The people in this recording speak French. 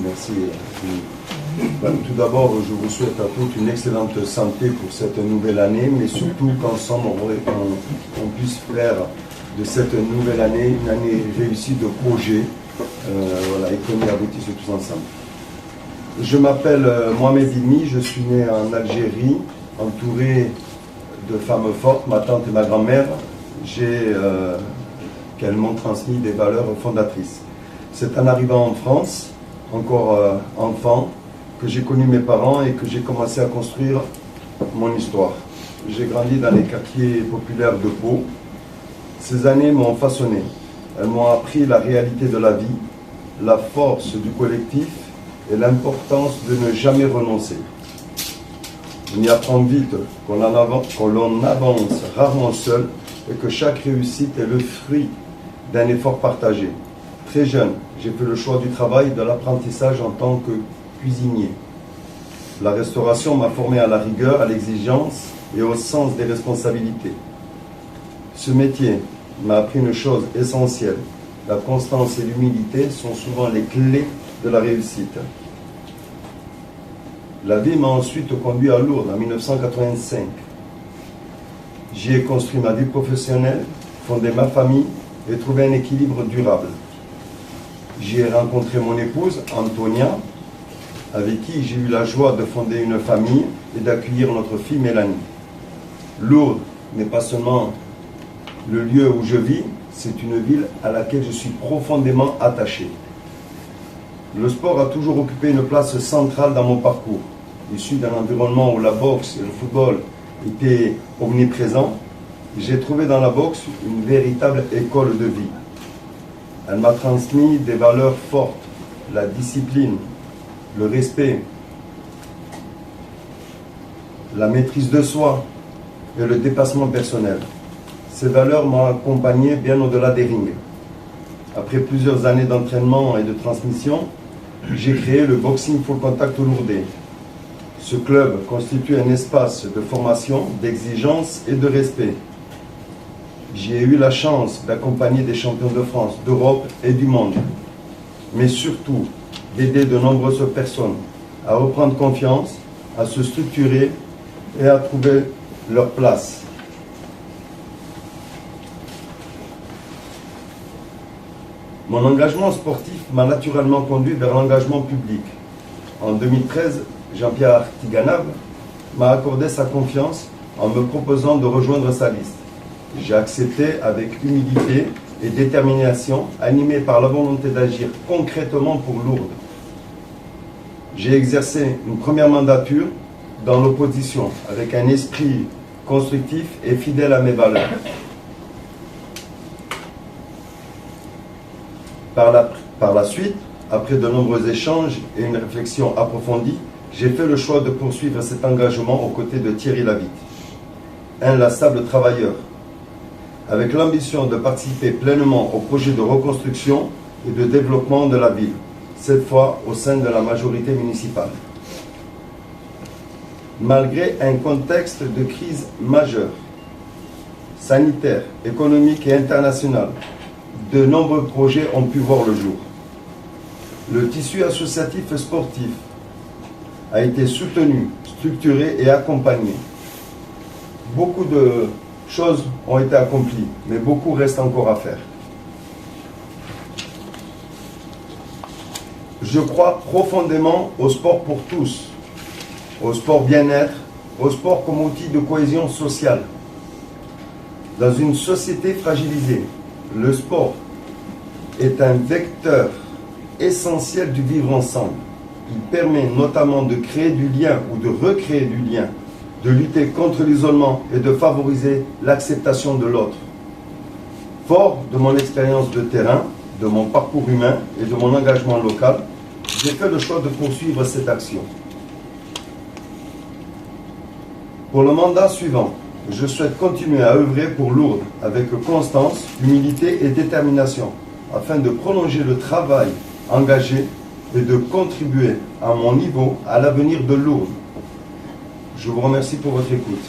Merci. Tout d'abord, je vous souhaite à tous une excellente santé pour cette nouvelle année, mais surtout qu'ensemble, on puisse faire de cette nouvelle année une année réussie de projets, et qu'on y aboutisse tous ensemble. Je m'appelle Mohamed Ilmi, je suis né en Algérie, entouré de femmes fortes, ma tante et ma grand-mère, qu'elles m'ont transmis des valeurs fondatrices. C'est en arrivant en France, encore enfant, que j'ai connu mes parents et que j'ai commencé à construire mon histoire. J'ai grandi dans les quartiers populaires de Pau. Ces années m'ont façonné. Elles m'ont appris la réalité de la vie, la force du collectif et l'importance de ne jamais renoncer. On y apprend vite qu'on l'on avance rarement seul et que chaque réussite est le fruit d'un effort partagé. Très jeune, j'ai fait le choix du travail et de l'apprentissage en tant que cuisinier. La restauration m'a formé à la rigueur, à l'exigence et au sens des responsabilités. Ce métier m'a appris une chose essentielle. La constance et l'humilité sont souvent les clés de la réussite. La vie m'a ensuite conduit à Lourdes en 1985. J'y ai construit ma vie professionnelle, fondé ma famille et trouvé un équilibre durable. J'y ai rencontré mon épouse, Antonia, avec qui j'ai eu la joie de fonder une famille et d'accueillir notre fille Mélanie. Lourdes n'est pas seulement le lieu où je vis, c'est une ville à laquelle je suis profondément attaché. Le sport a toujours occupé une place centrale dans mon parcours. Issu d'un environnement où la boxe et le football étaient omniprésents, j'ai trouvé dans la boxe une véritable école de vie. Elle m'a transmis des valeurs fortes, la discipline, le respect, la maîtrise de soi et le dépassement personnel. Ces valeurs m'ont accompagné bien au-delà des rings. Après plusieurs années d'entraînement et de transmission, j'ai créé le Boxing Full Contact Lourdais. Ce club constitue un espace de formation, d'exigence et de respect. J'y ai eu la chance d'accompagner des champions de France, d'Europe et du monde, mais surtout d'aider de nombreuses personnes à reprendre confiance, à se structurer et à trouver leur place. Mon engagement sportif m'a naturellement conduit vers l'engagement public. En 2013, Jean-Pierre Artiganave m'a accordé sa confiance en me proposant de rejoindre sa liste. J'ai accepté avec humilité et détermination, animé par la volonté d'agir concrètement pour Lourdes. J'ai exercé une première mandature dans l'opposition avec un esprit constructif et fidèle à mes valeurs. Par la suite, après de nombreux échanges et une réflexion approfondie, j'ai fait le choix de poursuivre cet engagement aux côtés de Thierry Lavitte, inlassable travailleur, avec l'ambition de participer pleinement au projet de reconstruction et de développement de la ville, cette fois au sein de la majorité municipale. Malgré un contexte de crise majeure, sanitaire, économique et internationale, de nombreux projets ont pu voir le jour. Le tissu associatif sportif a été soutenu, structuré et accompagné. Beaucoup de choses ont été accomplies, mais beaucoup reste encore à faire. Je crois profondément au sport pour tous, au sport bien-être, au sport comme outil de cohésion sociale. Dans une société fragilisée, le sport est un vecteur essentiel du vivre ensemble. Il permet notamment de créer du lien ou de recréer du lien, de lutter contre l'isolement et de favoriser l'acceptation de l'autre. Fort de mon expérience de terrain, de mon parcours humain et de mon engagement local, j'ai fait le choix de poursuivre cette action. Pour le mandat suivant, je souhaite continuer à œuvrer pour Lourdes avec constance, humilité et détermination, afin de prolonger le travail engagé et de contribuer à mon niveau à l'avenir de Lourdes. Je vous remercie pour votre écoute.